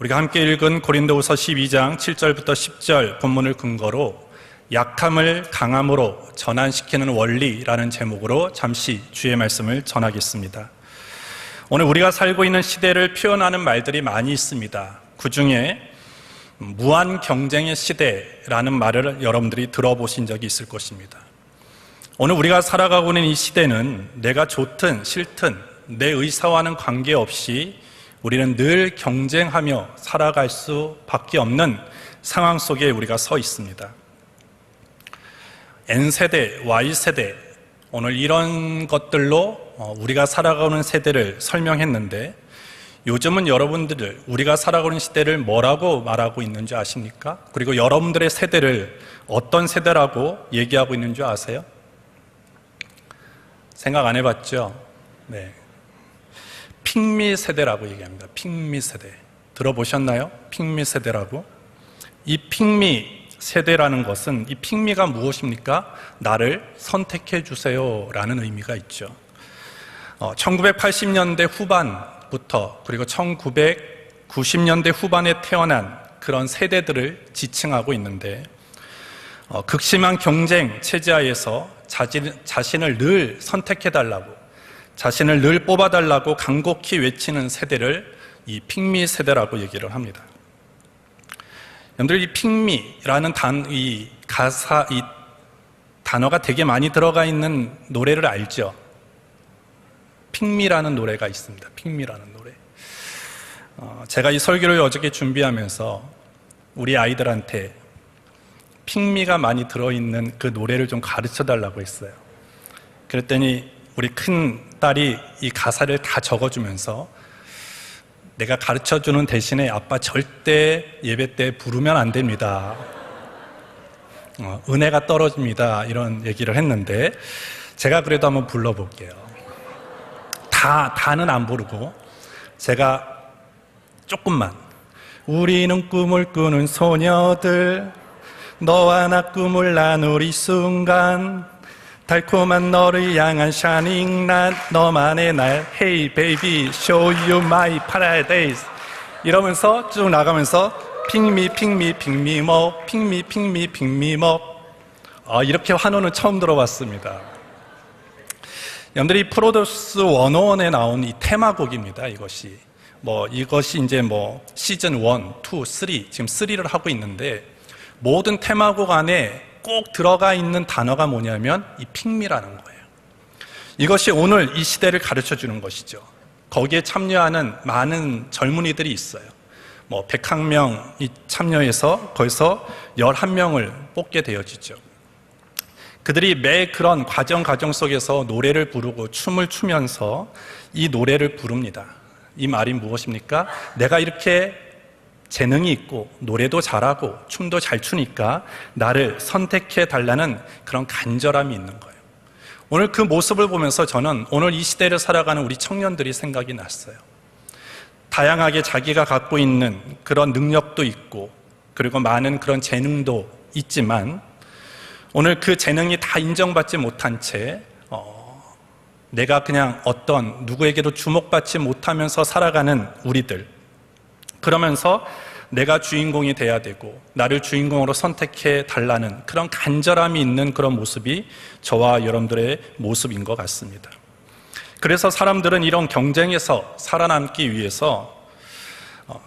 우리가 함께 읽은 고린도후서 12장 7절부터 10절 본문을 근거로 약함을 강함으로 전환시키는 원리라는 제목으로 잠시 주의 말씀을 전하겠습니다. 오늘 우리가 살고 있는 시대를 표현하는 말들이 많이 있습니다. 그 중에 무한 경쟁의 시대라는 말을 여러분들이 들어보신 적이 있을 것입니다. 오늘 우리가 살아가고 있는 이 시대는 내가 좋든 싫든 내 의사와는 관계없이 우리는 늘 경쟁하며 살아갈 수밖에 없는 상황 속에 우리가 서 있습니다. N세대, Y세대, 오늘 이런 것들로 우리가 살아가는 세대를 설명했는데 요즘은 여러분들 우리가 살아가는 시대를 뭐라고 말하고 있는지 아십니까? 그리고 여러분들의 세대를 어떤 세대라고 얘기하고 있는 줄 아세요? 생각 안 해봤죠? 네. 핑미 세대라고 얘기합니다. 핑미 세대. 들어보셨나요? 핑미 세대라고? 이 핑미 세대라는 것은 이 핑미가 무엇입니까? 나를 선택해 주세요 라는 의미가 있죠. 1980년대 후반부터 그리고 1990년대 후반에 태어난 그런 세대들을 지칭하고 있는데 극심한 경쟁 체제하에서 자신을 늘 선택해달라고 자신을 늘 뽑아달라고 간곡히 외치는 세대를 이 핑미 세대라고 얘기를 합니다. 여러분들 이 핑미라는 이 단어가 되게 많이 들어가 있는 노래를 알죠? 핑미라는 노래가 있습니다. 핑미라는 노래. 제가 이 설교를 어저께 준비하면서 우리 아이들한테 핑미가 많이 들어있는 그 노래를 좀 가르쳐 달라고 했어요. 그랬더니 우리 큰 딸이 이 가사를 다 적어주면서 내가 가르쳐주는 대신에 아빠 절대 예배 때 부르면 안 됩니다. 은혜가 떨어집니다. 이런 얘기를 했는데 제가 그래도 한번 불러볼게요. 다는 안 부르고 제가 조금만. 우리는 꿈을 꾸는 소녀들 너와 나 꿈을 나눌 이 순간 달콤한 너를 향한 샤닝 난 너만의 날 Hey baby show you my paradise 이러면서 쭉 나가면서 핑미 핑미 핑미 뭐 핑미 핑미 핑미 뭐 이렇게 환호는 처음 들어봤습니다. 여러분들이 프로듀스 101에 나온 이 테마곡입니다. 이것이 이제 시즌 1, 2, 3 지금 3를 하고 있는데 모든 테마곡 안에 꼭 들어가 있는 단어가 뭐냐면 이 핑미라는 거예요. 이것이 오늘 이 시대를 가르쳐 주는 것이죠. 거기에 참여하는 많은 젊은이들이 있어요. 101명이 참여해서 거기서 11명을 뽑게 되어지죠. 그들이 매 그런 과정 속에서 노래를 부르고 춤을 추면서 이 노래를 부릅니다. 이 말이 무엇입니까? 내가 이렇게 재능이 있고 노래도 잘하고 춤도 잘 추니까 나를 선택해 달라는 그런 간절함이 있는 거예요. 오늘 그 모습을 보면서 저는 오늘 이 시대를 살아가는 우리 청년들이 생각이 났어요. 다양하게 자기가 갖고 있는 그런 능력도 있고 그리고 많은 그런 재능도 있지만 오늘 그 재능이 다 인정받지 못한 채 내가 그냥 어떤 누구에게도 주목받지 못하면서 살아가는 우리들, 그러면서 내가 주인공이 돼야 되고 나를 주인공으로 선택해 달라는 그런 간절함이 있는 그런 모습이 저와 여러분들의 모습인 것 같습니다. 그래서 사람들은 이런 경쟁에서 살아남기 위해서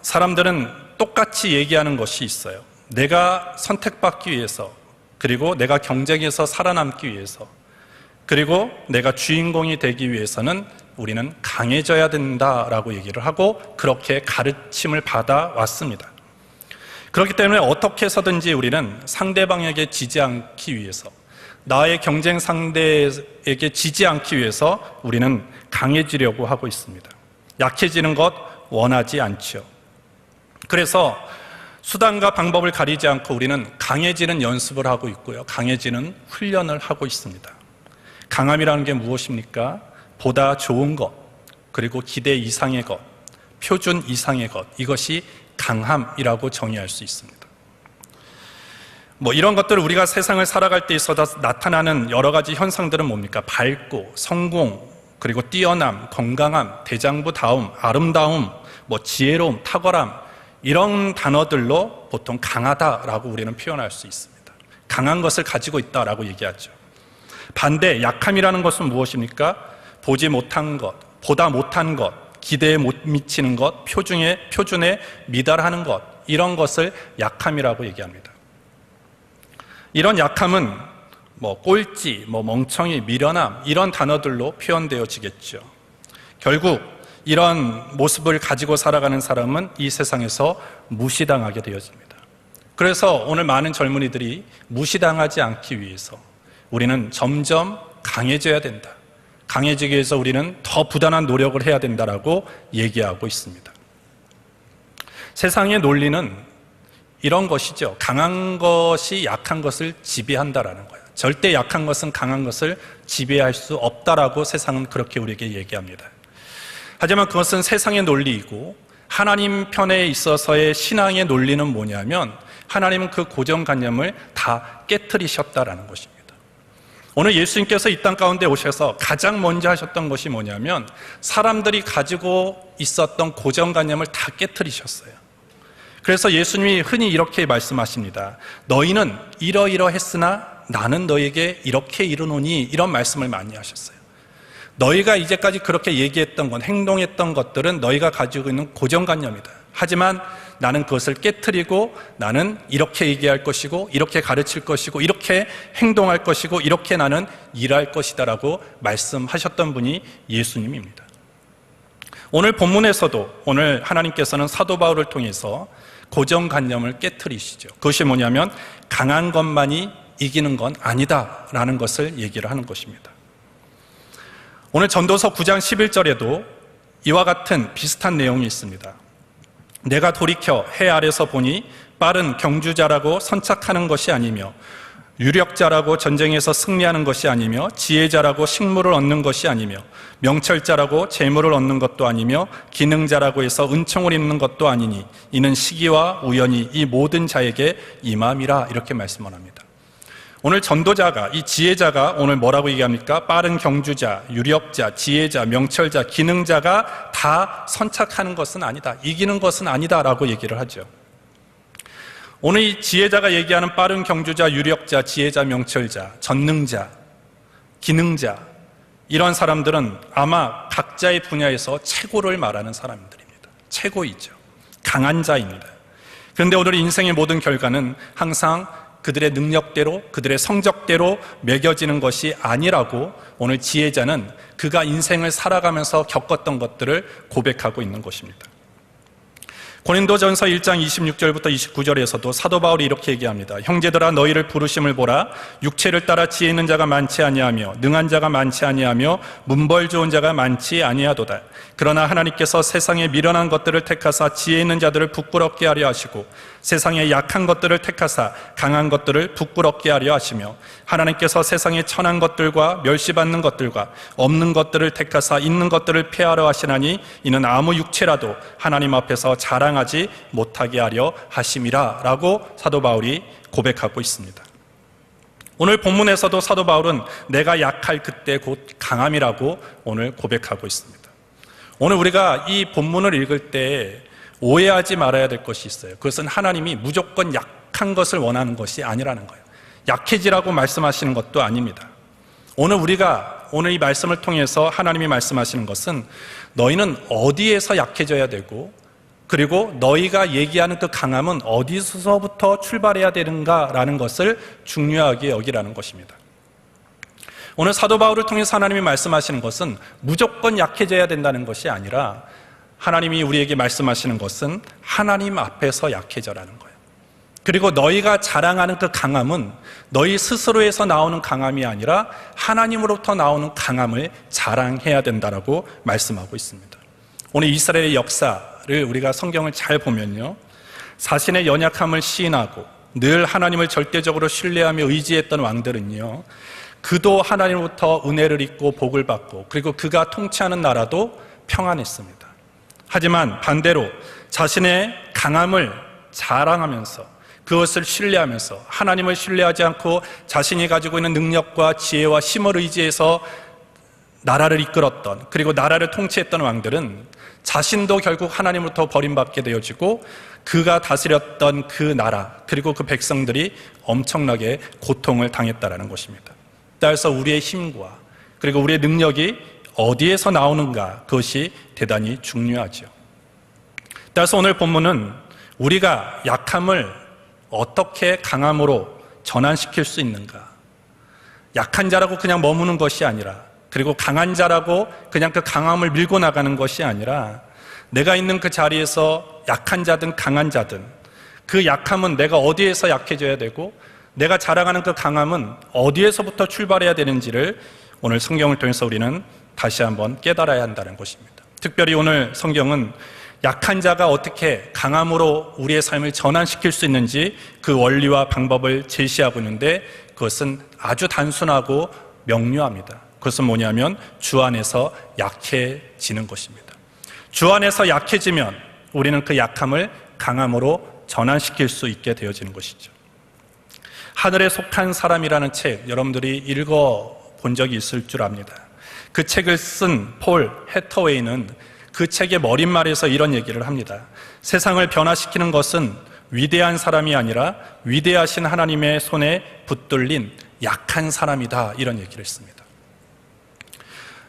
사람들은 똑같이 얘기하는 것이 있어요. 내가 선택받기 위해서, 그리고 내가 경쟁에서 살아남기 위해서, 그리고 내가 주인공이 되기 위해서는 우리는 강해져야 된다라고 얘기를 하고 그렇게 가르침을 받아왔습니다. 그렇기 때문에 어떻게 해서든지 우리는 상대방에게 지지 않기 위해서, 나의 경쟁 상대에게 지지 않기 위해서 우리는 강해지려고 하고 있습니다. 약해지는 것 원하지 않죠. 그래서 수단과 방법을 가리지 않고 우리는 강해지는 연습을 하고 있고요. 강해지는 훈련을 하고 있습니다. 강함이라는 게 무엇입니까? 보다 좋은 것, 그리고 기대 이상의 것, 표준 이상의 것, 이것이 강함이라고 정의할 수 있습니다. 이런 것들을 우리가 세상을 살아갈 때 있어 나타나는 여러 가지 현상들은 뭡니까? 밝고, 성공, 그리고 뛰어남, 건강함, 대장부다움, 아름다움, 지혜로움, 탁월함, 이런 단어들로 보통 강하다라고 우리는 표현할 수 있습니다. 강한 것을 가지고 있다라고 얘기하죠. 반대 약함이라는 것은 무엇입니까? 보지 못한 것, 보다 못한 것, 기대에 못 미치는 것, 표준에 미달하는 것, 이런 것을 약함이라고 얘기합니다. 이런 약함은 꼴찌, 멍청이, 미련함 이런 단어들로 표현되어지겠죠. 결국 이런 모습을 가지고 살아가는 사람은 이 세상에서 무시당하게 되어집니다. 그래서 오늘 많은 젊은이들이 무시당하지 않기 위해서 우리는 점점 강해져야 된다. 강해지기 위해서 우리는 더 부단한 노력을 해야 된다라고 얘기하고 있습니다. 세상의 논리는 이런 것이죠. 강한 것이 약한 것을 지배한다라는 거예요. 절대 약한 것은 강한 것을 지배할 수 없다라고 세상은 그렇게 우리에게 얘기합니다. 하지만 그것은 세상의 논리이고 하나님 편에 있어서의 신앙의 논리는 뭐냐면 하나님은 그 고정관념을 다 깨트리셨다라는 것입니다. 오늘 예수님께서 이 땅 가운데 오셔서 가장 먼저 하셨던 것이 뭐냐면 사람들이 가지고 있었던 고정관념을 다 깨트리셨어요. 그래서 예수님이 흔히 이렇게 말씀하십니다. 너희는 이러이러했으나 나는 너에게 이렇게 이르노니, 이런 말씀을 많이 하셨어요. 너희가 이제까지 그렇게 얘기했던 것, 행동했던 것들은 너희가 가지고 있는 고정관념이다. 하지만 나는 그것을 깨트리고 나는 이렇게 얘기할 것이고 이렇게 가르칠 것이고 이렇게 행동할 것이고 이렇게 나는 일할 것이다 라고 말씀하셨던 분이 예수님입니다. 오늘 본문에서도 오늘 하나님께서는 사도 바울을 통해서 고정관념을 깨트리시죠. 그것이 뭐냐면 강한 것만이 이기는 건 아니다라는 것을 얘기를 하는 것입니다. 오늘 전도서 9장 11절에도 이와 같은 비슷한 내용이 있습니다. 내가 돌이켜 해 아래서 보니 빠른 경주자라고 선착하는 것이 아니며 유력자라고 전쟁에서 승리하는 것이 아니며 지혜자라고 식물을 얻는 것이 아니며 명철자라고 재물을 얻는 것도 아니며 기능자라고 해서 은총을 입는 것도 아니니 이는 시기와 우연이 이 모든 자에게 임함이라, 이렇게 말씀을 합니다. 오늘 전도자가, 이 지혜자가 오늘 뭐라고 얘기합니까? 빠른 경주자, 유력자, 지혜자, 명철자, 기능자가 다 선착하는 것은 아니다, 이기는 것은 아니다 라고 얘기를 하죠. 오늘 이 지혜자가 얘기하는 빠른 경주자, 유력자, 지혜자, 명철자, 전능자, 기능자, 이런 사람들은 아마 각자의 분야에서 최고를 말하는 사람들입니다. 최고이죠. 강한 자입니다. 그런데 오늘 인생의 모든 결과는 항상 그들의 능력대로, 그들의 성적대로 매겨지는 것이 아니라고 오늘 지혜자는 그가 인생을 살아가면서 겪었던 것들을 고백하고 있는 것입니다. 고린도전서 1장 26절부터 29절에서도 사도 바울이 이렇게 얘기합니다. 형제들아, 너희를 부르심을 보라. 육체를 따라 지혜 있는 자가 많지 아니하며 능한 자가 많지 아니하며 문벌 좋은 자가 많지 아니하도다. 그러나 하나님께서 세상에 미련한 것들을 택하사 지혜 있는 자들을 부끄럽게 하려 하시고 세상에 약한 것들을 택하사 강한 것들을 부끄럽게 하려 하시며 하나님께서 세상에 천한 것들과 멸시받는 것들과 없는 것들을 택하사 있는 것들을 폐하려 하시나니 이는 아무 육체라도 하나님 앞에서 자랑하지 못하게 하려 하심이라 라고 사도 바울이 고백하고 있습니다. 오늘 본문에서도 사도 바울은 내가 약할 그때 곧 강함이라고 오늘 고백하고 있습니다. 오늘 우리가 이 본문을 읽을 때 오해하지 말아야 될 것이 있어요. 그것은 하나님이 무조건 약한 것을 원하는 것이 아니라는 거예요. 약해지라고 말씀하시는 것도 아닙니다. 오늘 이 말씀을 통해서 하나님이 말씀하시는 것은 너희는 어디에서 약해져야 되고 그리고 너희가 얘기하는 그 강함은 어디서부터 출발해야 되는가라는 것을 중요하게 여기라는 것입니다. 오늘 사도 바울을 통해서 하나님이 말씀하시는 것은 무조건 약해져야 된다는 것이 아니라 하나님이 우리에게 말씀하시는 것은 하나님 앞에서 약해져라는 거예요. 그리고 너희가 자랑하는 그 강함은 너희 스스로에서 나오는 강함이 아니라 하나님으로부터 나오는 강함을 자랑해야 된다라고 말씀하고 있습니다. 오늘 이스라엘의 역사를 우리가 성경을 잘 보면요, 자신의 연약함을 시인하고 늘 하나님을 절대적으로 신뢰하며 의지했던 왕들은요, 그도 하나님으로부터 은혜를 입고 복을 받고 그리고 그가 통치하는 나라도 평안했습니다. 하지만 반대로 자신의 강함을 자랑하면서 그것을 신뢰하면서 하나님을 신뢰하지 않고 자신이 가지고 있는 능력과 지혜와 힘을 의지해서 나라를 이끌었던, 그리고 나라를 통치했던 왕들은 자신도 결국 하나님으로부터 버림받게 되어지고 그가 다스렸던 그 나라 그리고 그 백성들이 엄청나게 고통을 당했다라는 것입니다. 따라서 우리의 힘과 그리고 우리의 능력이 어디에서 나오는가, 그것이 대단히 중요하죠. 따라서 오늘 본문은 우리가 약함을 어떻게 강함으로 전환시킬 수 있는가, 약한 자라고 그냥 머무는 것이 아니라, 그리고 강한 자라고 그냥 그 강함을 밀고 나가는 것이 아니라, 내가 있는 그 자리에서 약한 자든 강한 자든 그 약함은 내가 어디에서 약해져야 되고, 내가 자랑하는 그 강함은 어디에서부터 출발해야 되는지를 오늘 성경을 통해서 우리는 다시 한번 깨달아야 한다는 것입니다. 특별히 오늘 성경은 약한 자가 어떻게 강함으로 우리의 삶을 전환시킬 수 있는지 그 원리와 방법을 제시하고 있는데, 그것은 아주 단순하고 명료합니다. 그것은 뭐냐면 주 안에서 약해지는 것입니다. 주 안에서 약해지면 우리는 그 약함을 강함으로 전환시킬 수 있게 되어지는 것이죠. 하늘에 속한 사람이라는 책, 여러분들이 읽어본 적이 있을 줄 압니다. 그 책을 쓴 폴 해터웨이는 그 책의 머릿말에서 이런 얘기를 합니다. 세상을 변화시키는 것은 위대한 사람이 아니라 위대하신 하나님의 손에 붙들린 약한 사람이다, 이런 얘기를 했습니다.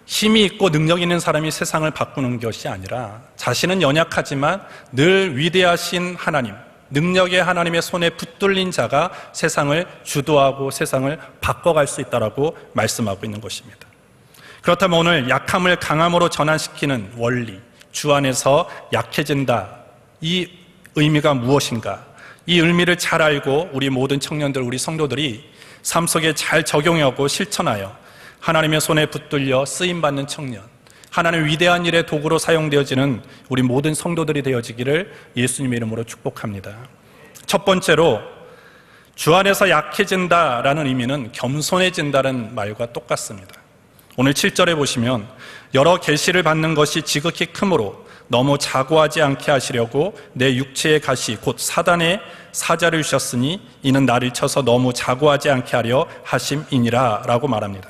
힘이 있고 능력 있는 사람이 세상을 바꾸는 것이 아니라 자신은 연약하지만 늘 위대하신 하나님, 능력의 하나님의 손에 붙들린 자가 세상을 주도하고 세상을 바꿔갈 수 있다라고 말씀하고 있는 것입니다. 그렇다면 오늘 약함을 강함으로 전환시키는 원리, 주 안에서 약해진다, 이 의미가 무엇인가? 이 의미를 잘 알고 우리 모든 청년들, 우리 성도들이 삶 속에 잘 적용하고 실천하여 하나님의 손에 붙들려 쓰임받는 청년, 하나님의 위대한 일의 도구로 사용되어지는 우리 모든 성도들이 되어지기를 예수님의 이름으로 축복합니다. 첫 번째로, 주 안에서 약해진다라는 의미는 겸손해진다는 말과 똑같습니다. 오늘 7절에 보시면 여러 계시를 받는 것이 지극히 크므로 너무 자고하지 않게 하시려고 내 육체의 가시 곧 사단의 사자를 주셨으니 이는 나를 쳐서 너무 자고하지 않게 하려 하심이니라 라고 말합니다.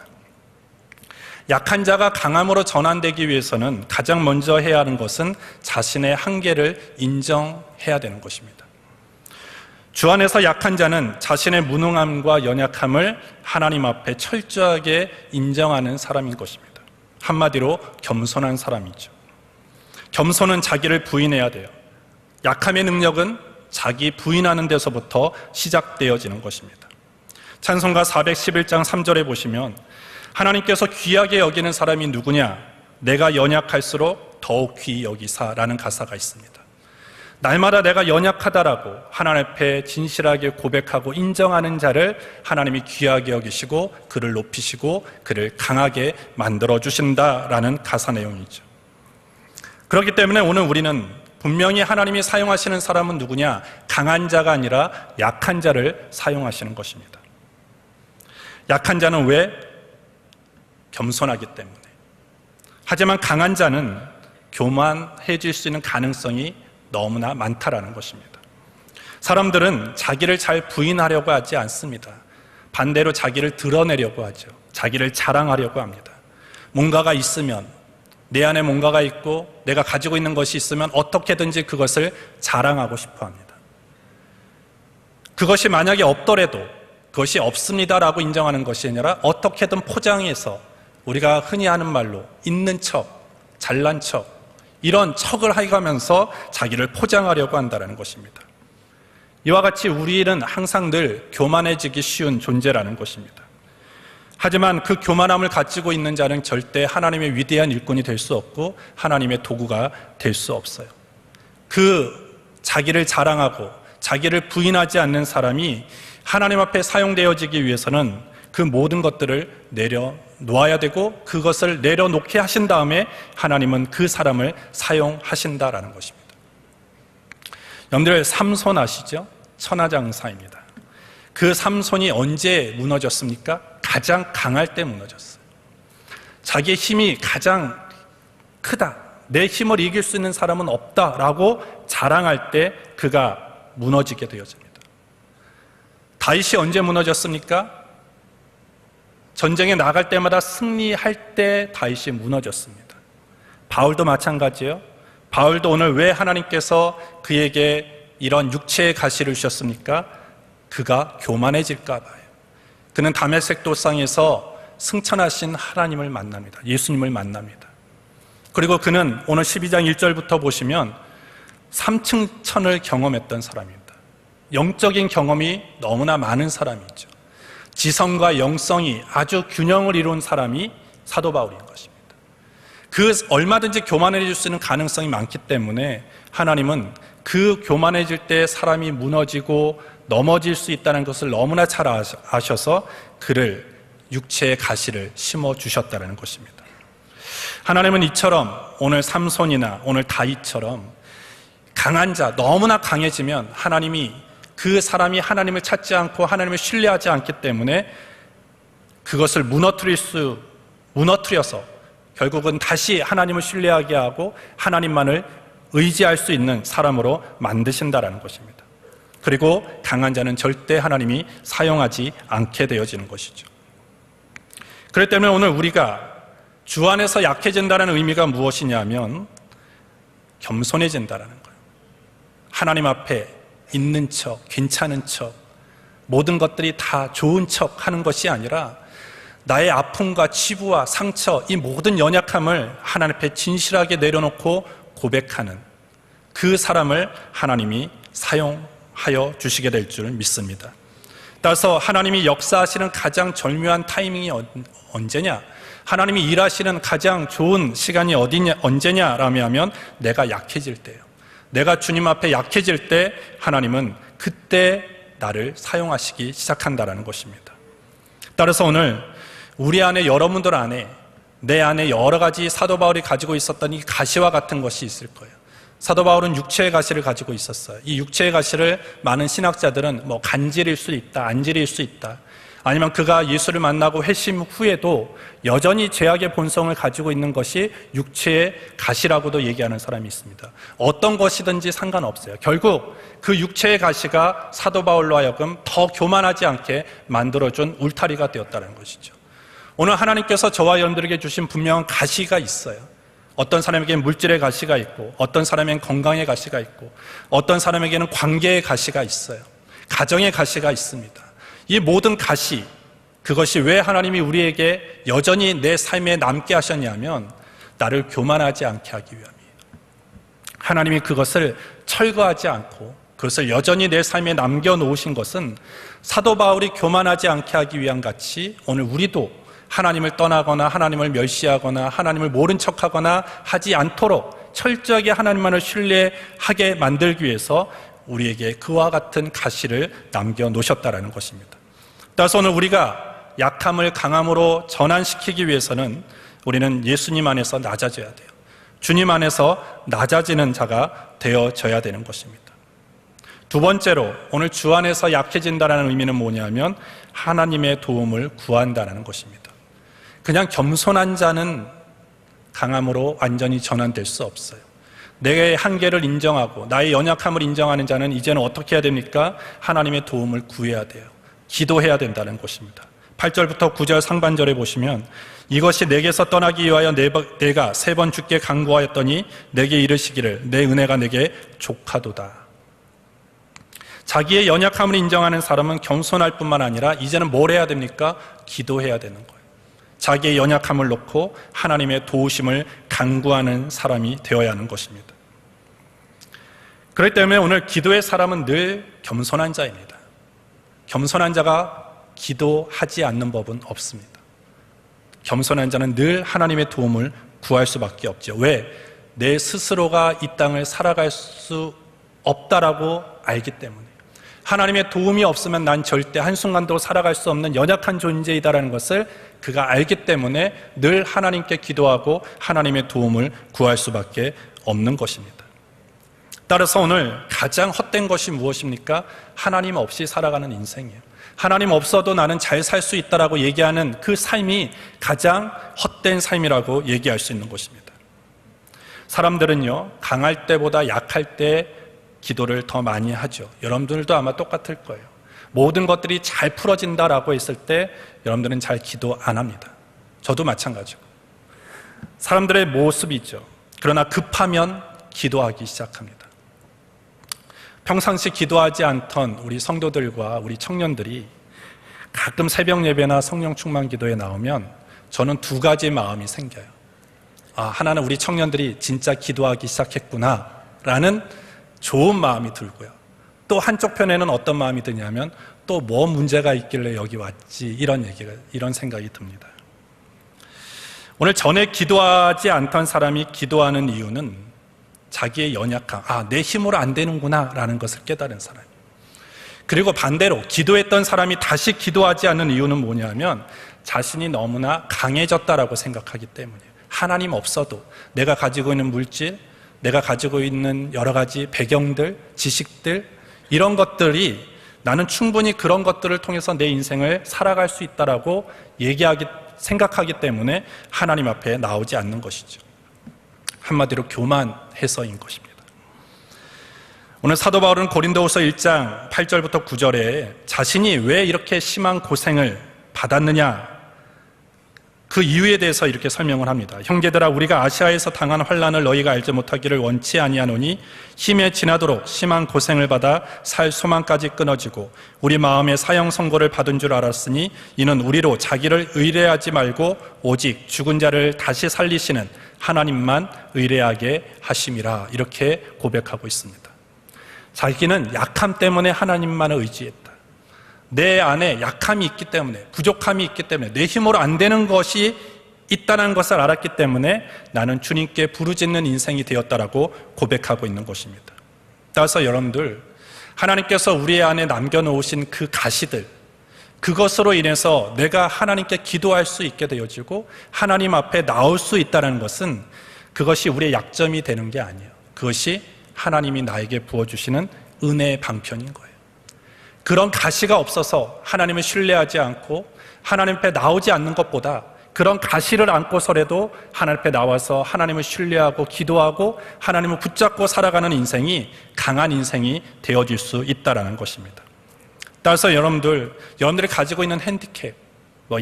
약한 자가 강함으로 전환되기 위해서는 가장 먼저 해야 하는 것은 자신의 한계를 인정해야 되는 것입니다. 주 안에서 약한 자는 자신의 무능함과 연약함을 하나님 앞에 철저하게 인정하는 사람인 것입니다. 한마디로 겸손한 사람이죠. 겸손은 자기를 부인해야 돼요. 약함의 능력은 자기 부인하는 데서부터 시작되어지는 것입니다. 찬송가 411장 3절에 보시면 하나님께서 귀하게 여기는 사람이 누구냐? 내가 연약할수록 더욱 귀히 여기사라는 가사가 있습니다. 날마다 내가 연약하다라고 하나님 앞에 진실하게 고백하고 인정하는 자를 하나님이 귀하게 여기시고 그를 높이시고 그를 강하게 만들어주신다라는 가사 내용이죠. 그렇기 때문에 오늘 우리는 분명히 하나님이 사용하시는 사람은 누구냐? 강한 자가 아니라 약한 자를 사용하시는 것입니다. 약한 자는 왜? 겸손하기 때문에. 하지만 강한 자는 교만해질 수 있는 가능성이 너무나 많다라는 것입니다. 사람들은 자기를 잘 부인하려고 하지 않습니다. 반대로 자기를 드러내려고 하죠. 자기를 자랑하려고 합니다. 뭔가가 있으면, 내 안에 뭔가가 있고 내가 가지고 있는 것이 있으면 어떻게든지 그것을 자랑하고 싶어 합니다. 그것이 만약에 없더라도 그것이 없습니다라고 인정하는 것이 아니라 어떻게든 포장해서 우리가 흔히 하는 말로 있는 척, 잘난 척, 이런 척을 해가면서 자기를 포장하려고 한다는 것입니다. 이와 같이 우리는 항상 늘 교만해지기 쉬운 존재라는 것입니다. 하지만 그 교만함을 가지고 있는 자는 절대 하나님의 위대한 일꾼이 될 수 없고 하나님의 도구가 될 수 없어요. 그 자기를 자랑하고 자기를 부인하지 않는 사람이 하나님 앞에 사용되어지기 위해서는 그 모든 것들을 내려놓아야 되고 그것을 내려놓게 하신 다음에 하나님은 그 사람을 사용하신다라는 것입니다. 여러분들 삼손 아시죠? 천하장사입니다. 그 삼손이 언제 무너졌습니까? 가장 강할 때 무너졌어요. 자기의 힘이 가장 크다, 내 힘을 이길 수 있는 사람은 없다라고 자랑할 때 그가 무너지게 되어집니다. 다윗이 언제 무너졌습니까? 전쟁에 나갈 때마다 승리할 때 다윗이 무너졌습니다. 바울도 마찬가지예요. 바울도 오늘 왜 하나님께서 그에게 이런 육체의 가시를 주셨습니까? 그가 교만해질까 봐요. 그는 다메섹 돌상에서 승천하신 하나님을 만납니다. 예수님을 만납니다. 그리고 그는 오늘 12장 1절부터 보시면 삼층천을 경험했던 사람입니다. 영적인 경험이 너무나 많은 사람이죠. 지성과 영성이 아주 균형을 이룬 사람이 사도 바울인 것입니다. 그 얼마든지 교만해질 수 있는 가능성이 많기 때문에 하나님은 그 교만해질 때 사람이 무너지고 넘어질 수 있다는 것을 너무나 잘 아셔서 그를 육체의 가시를 심어주셨다는 것입니다. 하나님은 이처럼 오늘 삼손이나 오늘 다윗처럼 강한 자, 너무나 강해지면 하나님이 그 사람이 하나님을 찾지 않고 하나님을 신뢰하지 않기 때문에 그것을 무너뜨려서 결국은 다시 하나님을 신뢰하게 하고 하나님만을 의지할 수 있는 사람으로 만드신다라는 것입니다. 그리고 강한 자는 절대 하나님이 사용하지 않게 되어지는 것이죠. 그렇기 때문에 오늘 우리가 주 안에서 약해진다는 의미가 무엇이냐면 겸손해진다는 거예요. 하나님 앞에 있는 척, 괜찮은 척, 모든 것들이 다 좋은 척 하는 것이 아니라 나의 아픔과 치부와 상처, 이 모든 연약함을 하나님 앞에 진실하게 내려놓고 고백하는 그 사람을 하나님이 사용하여 주시게 될 줄 믿습니다. 따라서 하나님이 역사하시는 가장 절묘한 타이밍이 언제냐? 하나님이 일하시는 가장 좋은 시간이 언제냐라면 내가 약해질 때예요. 내가 주님 앞에 약해질 때 하나님은 그때 나를 사용하시기 시작한다는 것입니다. 따라서 오늘 우리 안에, 여러분들 안에, 내 안에 여러 가지 사도 바울이 가지고 있었던 이 가시와 같은 것이 있을 거예요. 사도 바울은 육체의 가시를 가지고 있었어요. 이 육체의 가시를 많은 신학자들은 간질일 수 있다, 안질일 수 있다, 아니면 그가 예수를 만나고 회심 후에도 여전히 죄악의 본성을 가지고 있는 것이 육체의 가시라고도 얘기하는 사람이 있습니다. 어떤 것이든지 상관없어요. 결국 그 육체의 가시가 사도 바울로 하여금 더 교만하지 않게 만들어준 울타리가 되었다는 것이죠. 오늘 하나님께서 저와 여러분들에게 주신 분명한 가시가 있어요. 어떤 사람에게는 물질의 가시가 있고, 어떤 사람에게는 건강의 가시가 있고, 어떤 사람에게는 관계의 가시가 있어요. 가정의 가시가 있습니다. 이 모든 가시, 그것이 왜 하나님이 우리에게 여전히 내 삶에 남게 하셨냐면 나를 교만하지 않게 하기 위함이에요. 하나님이 그것을 철거하지 않고 그것을 여전히 내 삶에 남겨놓으신 것은 사도 바울이 교만하지 않게 하기 위한 같이 오늘 우리도 하나님을 떠나거나 하나님을 멸시하거나 하나님을 모른 척하거나 하지 않도록 철저하게 하나님만을 신뢰하게 만들기 위해서 우리에게 그와 같은 가시를 남겨놓으셨다는 것입니다. 따라서 오늘 우리가 약함을 강함으로 전환시키기 위해서는 우리는 예수님 안에서 낮아져야 돼요. 주님 안에서 낮아지는 자가 되어져야 되는 것입니다. 두 번째로 오늘 주 안에서 약해진다는 의미는 뭐냐면 하나님의 도움을 구한다는 것입니다. 그냥 겸손한 자는 강함으로 완전히 전환될 수 없어요. 내 한계를 인정하고 나의 연약함을 인정하는 자는 이제는 어떻게 해야 됩니까? 하나님의 도움을 구해야 돼요. 기도해야 된다는 것입니다. 8절부터 9절 상반절에 보시면 이것이 내게서 떠나기 위하여 내가 3번 주께 간구하였더니 내게 이르시기를 내 은혜가 내게 족하도다. 자기의 연약함을 인정하는 사람은 겸손할 뿐만 아니라 이제는 뭘 해야 됩니까? 기도해야 되는 거예요. 자기의 연약함을 놓고 하나님의 도우심을 간구하는 사람이 되어야 하는 것입니다. 그렇기 때문에 오늘 기도의 사람은 늘 겸손한 자입니다. 겸손한 자가 기도하지 않는 법은 없습니다. 겸손한 자는 늘 하나님의 도움을 구할 수밖에 없죠. 왜? 내 스스로가 이 땅을 살아갈 수 없다라고 알기 때문에. 하나님의 도움이 없으면 난 절대 한순간도 살아갈 수 없는 연약한 존재이다라는 것을 그가 알기 때문에 늘 하나님께 기도하고 하나님의 도움을 구할 수밖에 없는 것입니다. 따라서 오늘 가장 헛된 것이 무엇입니까? 하나님 없이 살아가는 인생이에요. 하나님 없어도 나는 잘 살 수 있다라고 얘기하는 그 삶이 가장 헛된 삶이라고 얘기할 수 있는 것입니다. 사람들은요, 강할 때보다 약할 때 기도를 더 많이 하죠. 여러분들도 아마 똑같을 거예요. 모든 것들이 잘 풀어진다라고 했을 때 여러분들은 잘 기도 안 합니다. 저도 마찬가지고. 사람들의 모습이죠. 그러나 급하면 기도하기 시작합니다. 평상시 기도하지 않던 우리 성도들과 우리 청년들이 가끔 새벽 예배나 성령 충만 기도에 나오면 저는 두 가지 마음이 생겨요. 하나는 우리 청년들이 진짜 기도하기 시작했구나 라는 좋은 마음이 들고요. 또 한쪽 편에는 어떤 마음이 드냐면 또 뭐 문제가 있길래 여기 왔지 이런 생각이 듭니다. 오늘 전에 기도하지 않던 사람이 기도하는 이유는 자기의 연약함, 내 힘으로 안 되는구나 라는 것을 깨달은 사람. 그리고 반대로 기도했던 사람이 다시 기도하지 않는 이유는 뭐냐면 자신이 너무나 강해졌다라고 생각하기 때문이에요. 하나님 없어도 내가 가지고 있는 물질, 내가 가지고 있는 여러 가지 배경들, 지식들, 이런 것들이 나는 충분히 그런 것들을 통해서 내 인생을 살아갈 수 있다라고 생각하기 때문에 하나님 앞에 나오지 않는 것이죠. 한마디로 교만해서인 것입니다. 오늘 사도 바울은 고린도후서 1장 8절부터 9절에 자신이 왜 이렇게 심한 고생을 받았느냐, 그 이유에 대해서 이렇게 설명을 합니다. 형제들아, 우리가 아시아에서 당한 환난을 너희가 알지 못하기를 원치 아니하노니 힘에 지나도록 심한 고생을 받아 살 소망까지 끊어지고 우리 마음에 사형 선고를 받은 줄 알았으니 이는 우리로 자기를 의뢰하지 말고 오직 죽은 자를 다시 살리시는 하나님만 의뢰하게 하심이라, 이렇게 고백하고 있습니다. 자기는 약함 때문에 하나님만을 의지했다. 내 안에 약함이 있기 때문에, 부족함이 있기 때문에, 내 힘으로 안 되는 것이 있다는 것을 알았기 때문에 나는 주님께 부르짖는 인생이 되었다라고 고백하고 있는 것입니다. 따라서 여러분들, 하나님께서 우리 안에 남겨놓으신 그 가시들, 그것으로 인해서 내가 하나님께 기도할 수 있게 되어지고 하나님 앞에 나올 수 있다는 것은 그것이 우리의 약점이 되는 게 아니에요. 그것이 하나님이 나에게 부어주시는 은혜의 방편인 거예요. 그런 가시가 없어서 하나님을 신뢰하지 않고 하나님 앞에 나오지 않는 것보다 그런 가시를 안고서라도 하나님 앞에 나와서 하나님을 신뢰하고 기도하고 하나님을 붙잡고 살아가는 인생이 강한 인생이 되어질 수 있다는 것입니다. 따라서 여러분들이 가지고 있는 핸디캡,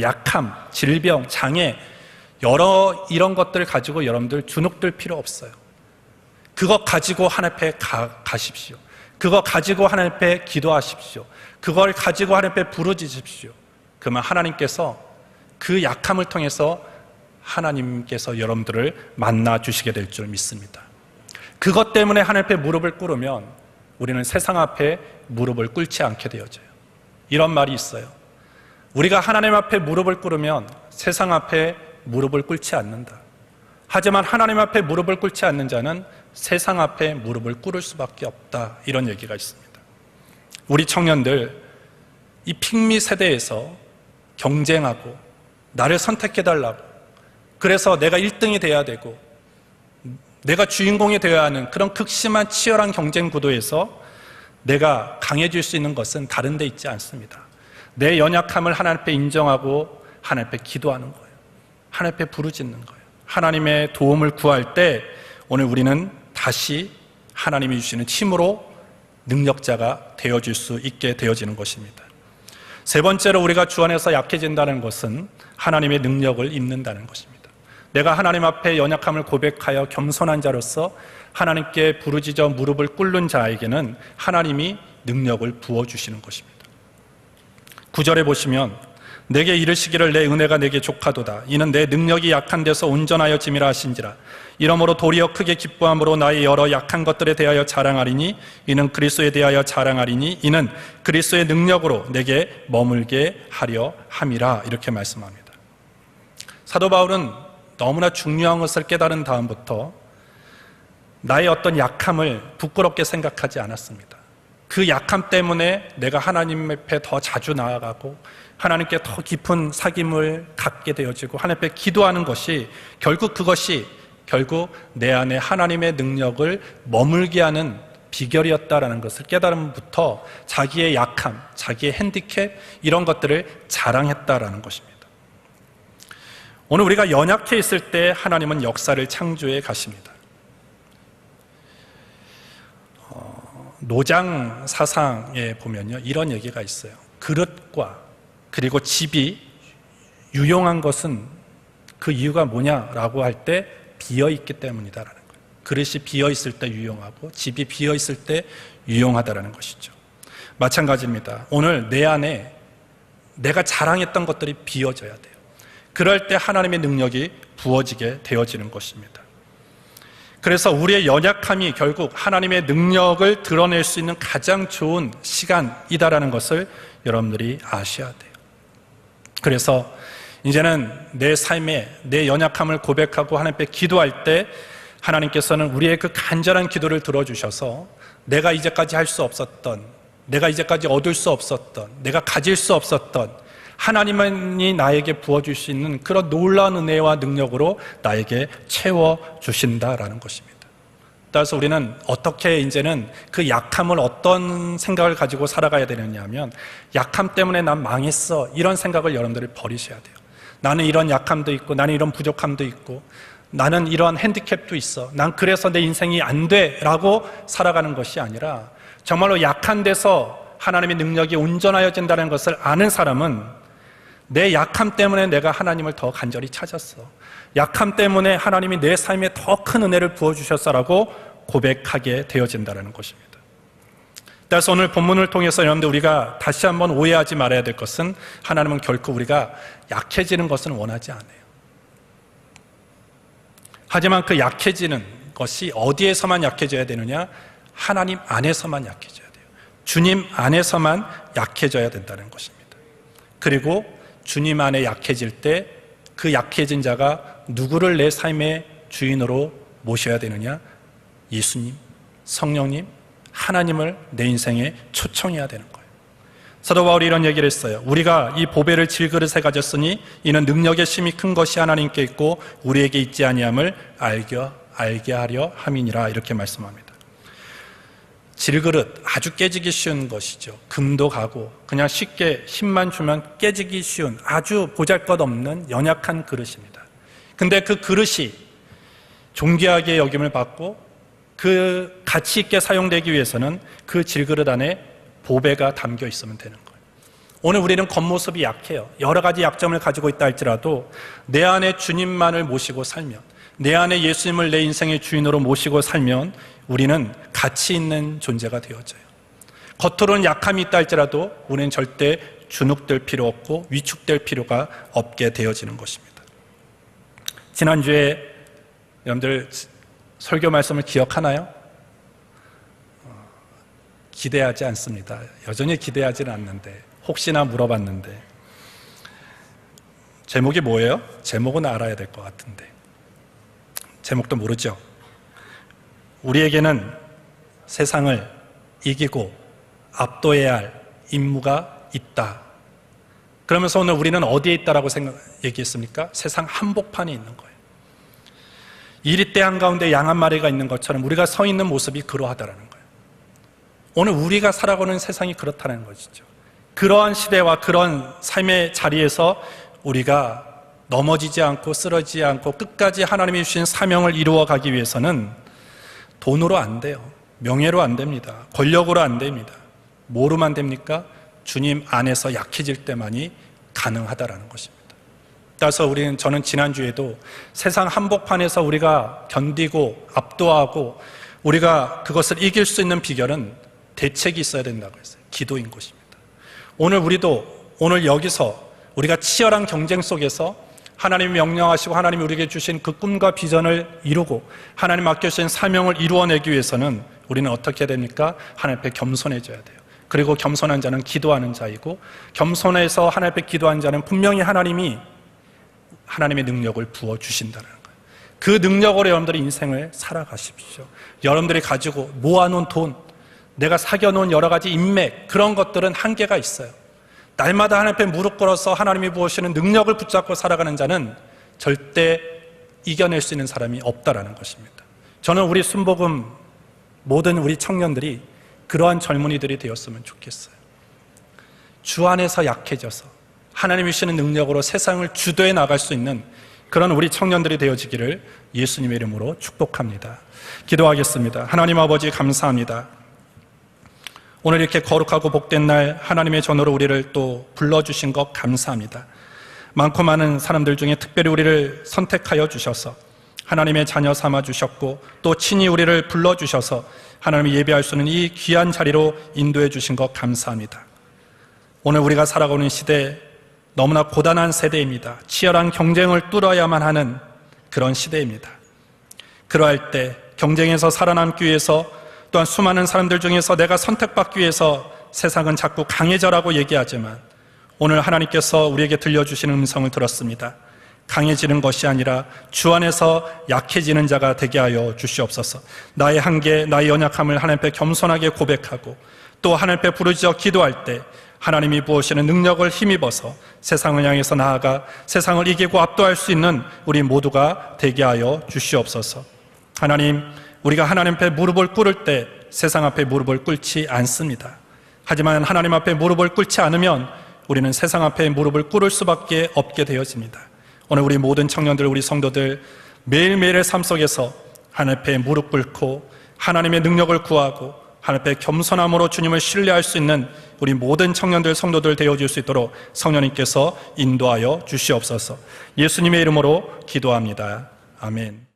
약함, 질병, 장애, 이런 것들을 가지고 여러분들 주눅들 필요 없어요. 그거 가지고 하나님 앞에 가십시오. 그거 가지고 하나님 앞에 기도하십시오. 그걸 가지고 하나님 앞에 부르짖으십시오. 그러면 하나님께서 그 약함을 통해서 하나님께서 여러분들을 만나 주시게 될 줄 믿습니다. 그것 때문에 하나님 앞에 무릎을 꿇으면 우리는 세상 앞에 무릎을 꿇지 않게 되어져요. 이런 말이 있어요. 우리가 하나님 앞에 무릎을 꿇으면 세상 앞에 무릎을 꿇지 않는다. 하지만 하나님 앞에 무릎을 꿇지 않는 자는 세상 앞에 무릎을 꿇을 수밖에 없다. 이런 얘기가 있습니다. 우리 청년들, 이 핑미 세대에서 경쟁하고 나를 선택해달라고, 그래서 내가 1등이 돼야 되고 내가 주인공이 되어야 하는 그런 극심한 치열한 경쟁 구도에서 내가 강해질 수 있는 것은 다른 데 있지 않습니다. 내 연약함을 하나님 앞에 인정하고 하나님 앞에 기도하는 거예요. 하나님 앞에 부르짖는 거예요. 하나님의 도움을 구할 때 오늘 우리는 다시 하나님이 주시는 힘으로 능력자가 되어질 수 있게 되어지는 것입니다. 세 번째로 우리가 주 안에서 약해진다는 것은 하나님의 능력을 입는다는 것입니다. 내가 하나님 앞에 연약함을 고백하여 겸손한 자로서 하나님께 부르짖어 무릎을 꿇는 자에게는 하나님이 능력을 부어주시는 것입니다. 9절에 보시면 내게 이르시기를 내 은혜가 내게 족하도다. 이는 내 능력이 약한 데서 온전하여 짐이라 하신지라. 이러므로 도리어 크게 기뻐함으로 나의 여러 약한 것들에 대하여 자랑하리니 이는 그리스도에 대하여 자랑하리니 이는 그리스도의 능력으로 내게 머물게 하려 함이라. 이렇게 말씀합니다. 사도 바울은 너무나 중요한 것을 깨달은 다음부터 나의 어떤 약함을 부끄럽게 생각하지 않았습니다. 그 약함 때문에 내가 하나님 앞에 더 자주 나아가고 하나님께 더 깊은 사귐을 갖게 되어지고 하나님 앞에 기도하는 것이 결국 내 안에 하나님의 능력을 머물게 하는 비결이었다라는 것을 깨달음부터 자기의 약함, 자기의 핸디캡 이런 것들을 자랑했다라는 것입니다. 오늘 우리가 연약해 있을 때 하나님은 역사를 창조해 가십니다. 노장 사상에 보면요, 이런 얘기가 있어요. 그릇과 그리고 집이 유용한 것은 그 이유가 뭐냐라고 할 때 비어 있기 때문이다라는 거예요. 그릇이 비어 있을 때 유용하고 집이 비어 있을 때 유용하다라는 것이죠. 마찬가지입니다. 오늘 내 안에 내가 자랑했던 것들이 비워져야 돼요. 그럴 때 하나님의 능력이 부어지게 되어지는 것입니다. 그래서 우리의 연약함이 결국 하나님의 능력을 드러낼 수 있는 가장 좋은 시간이다라는 것을 여러분들이 아셔야 돼요. 그래서 이제는 내 삶에 내 연약함을 고백하고 하나님 앞에 기도할 때 하나님께서는 우리의 그 간절한 기도를 들어주셔서 내가 이제까지 할 수 없었던, 내가 이제까지 얻을 수 없었던, 내가 가질 수 없었던 하나님만이 나에게 부어줄 수 있는 그런 놀라운 은혜와 능력으로 나에게 채워주신다라는 것입니다. 따라서 우리는 어떻게 이제는 그 약함을 어떤 생각을 가지고 살아가야 되느냐 하면 약함 때문에 난 망했어 이런 생각을 여러분들이 버리셔야 돼요. 나는 이런 약함도 있고 나는 이런 부족함도 있고 나는 이런 핸디캡도 있어. 난 그래서 내 인생이 안 돼 라고 살아가는 것이 아니라 정말로 약한 데서 하나님의 능력이 온전하여진다는 것을 아는 사람은 내 약함 때문에 내가 하나님을 더 간절히 찾았어. 약함 때문에 하나님이 내 삶에 더 큰 은혜를 부어주셨어라고 고백하게 되어진다는 것입니다. 따라서 오늘 본문을 통해서 여러분들 우리가 다시 한번 오해하지 말아야 될 것은 하나님은 결코 우리가 약해지는 것은 원하지 않아요. 하지만 그 약해지는 것이 어디에서만 약해져야 되느냐? 하나님 안에서만 약해져야 돼요. 주님 안에서만 약해져야 된다는 것입니다. 그리고 주님 안에 약해질 때 그 약해진 자가 누구를 내 삶의 주인으로 모셔야 되느냐? 예수님, 성령님, 하나님을 내 인생에 초청해야 되는 거예요. 사도 바울이 이런 얘기를 했어요. 우리가 이 보배를 질그릇에 가졌으니 이는 능력의 심이 큰 것이 하나님께 있고 우리에게 있지 아니함을 알게 하려 함이니라 이렇게 말씀합니다. 질그릇 아주 깨지기 쉬운 것이죠. 금도 가고 그냥 쉽게 힘만 주면 깨지기 쉬운 아주 보잘것없는 연약한 그릇입니다. 근데 그 그릇이 존귀하게 여김을 받고 그 가치 있게 사용되기 위해서는 그 질그릇 안에 보배가 담겨 있으면 되는 거예요. 오늘 우리는 겉모습이 약해요. 여러 가지 약점을 가지고 있다 할지라도 내 안에 주님만을 모시고 살면, 내 안에 예수님을 내 인생의 주인으로 모시고 살면 우리는 가치 있는 존재가 되어져요. 겉으로는 약함이 있다 할지라도 우리는 절대 주눅될 필요 없고 위축될 필요가 없게 되어지는 것입니다. 지난주에 여러분들 설교 말씀을 기억하나요? 기대하지 않습니다. 여전히 기대하지는 않는데 혹시나 물어봤는데 제목이 뭐예요? 제목은 알아야 될 것 같은데 제목도 모르죠? 우리에게는 세상을 이기고 압도해야 할 임무가 있다. 그러면서 오늘 우리는 어디에 있다라고 얘기했습니까? 세상 한복판에 있는 거예요. 이리떼 한가운데 양 한 마리가 있는 것처럼 우리가 서 있는 모습이 그러하다라는 거예요. 오늘 우리가 살아가는 세상이 그렇다는 것이죠. 그러한 시대와 그런 삶의 자리에서 우리가 넘어지지 않고 쓰러지지 않고 끝까지 하나님이 주신 사명을 이루어가기 위해서는 돈으로 안 돼요. 명예로 안 됩니다. 권력으로 안 됩니다. 뭐로만 됩니까? 주님 안에서 약해질 때만이 가능하다라는 것입니다. 따라서 저는 지난주에도 세상 한복판에서 우리가 견디고 압도하고 우리가 그것을 이길 수 있는 비결은 대책이 있어야 된다고 했어요. 기도인 것입니다. 오늘 여기서 우리가 치열한 경쟁 속에서 하나님이 명령하시고 하나님이 우리에게 주신 그 꿈과 비전을 이루고 하나님 맡겨주신 사명을 이루어내기 위해서는 우리는 어떻게 해야 됩니까? 하나님 앞에 겸손해져야 돼요. 그리고 겸손한 자는 기도하는 자이고 겸손해서 하나님 앞에 기도한 자는 분명히 하나님의 능력을 부어주신다는 거예요. 그 능력으로 여러분들이 인생을 살아가십시오. 여러분들이 가지고 모아놓은 돈, 내가 사겨놓은 여러 가지 인맥, 그런 것들은 한계가 있어요. 날마다 하나님 앞에 무릎 꿇어서 하나님이 부으시는 능력을 붙잡고 살아가는 자는 절대 이겨낼 수 있는 사람이 없다라는 것입니다. 저는 우리 순복음 모든 우리 청년들이 그러한 젊은이들이 되었으면 좋겠어요. 주 안에서 약해져서 하나님이 주시는 능력으로 세상을 주도해 나갈 수 있는 그런 우리 청년들이 되어지기를 예수님의 이름으로 축복합니다. 기도하겠습니다. 하나님 아버지 감사합니다. 오늘 이렇게 거룩하고 복된 날 하나님의 전으로 우리를 또 불러주신 것 감사합니다. 많고 많은 사람들 중에 특별히 우리를 선택하여 주셔서 하나님의 자녀 삼아 주셨고 또 친히 우리를 불러주셔서 하나님이 예배할 수 있는 이 귀한 자리로 인도해 주신 것 감사합니다. 오늘 우리가 살아가는 시대, 너무나 고단한 세대입니다. 치열한 경쟁을 뚫어야만 하는 그런 시대입니다. 그러할 때 경쟁에서 살아남기 위해서, 또한 수많은 사람들 중에서 내가 선택받기 위해서 세상은 자꾸 강해져라고 얘기하지만, 오늘 하나님께서 우리에게 들려주시는 음성을 들었습니다. 강해지는 것이 아니라 주 안에서 약해지는 자가 되게 하여 주시옵소서. 나의 한계, 나의 연약함을 하나님 앞에 겸손하게 고백하고, 또 하나님 앞에 부르짖어 기도할 때 하나님이 부으시는 능력을 힘입어서 세상을 향해서 나아가 세상을 이기고 압도할 수 있는 우리 모두가 되게 하여 주시옵소서. 하나님, 우리가 하나님 앞에 무릎을 꿇을 때 세상 앞에 무릎을 꿇지 않습니다. 하지만 하나님 앞에 무릎을 꿇지 않으면 우리는 세상 앞에 무릎을 꿇을 수밖에 없게 되어집니다. 오늘 우리 모든 청년들, 우리 성도들 매일매일의 삶 속에서 하나님 앞에 무릎 꿇고 하나님의 능력을 구하고 하나님 앞에 겸손함으로 주님을 신뢰할 수 있는 우리 모든 청년들, 성도들 되어줄 수 있도록 성령님께서 인도하여 주시옵소서. 예수님의 이름으로 기도합니다. 아멘.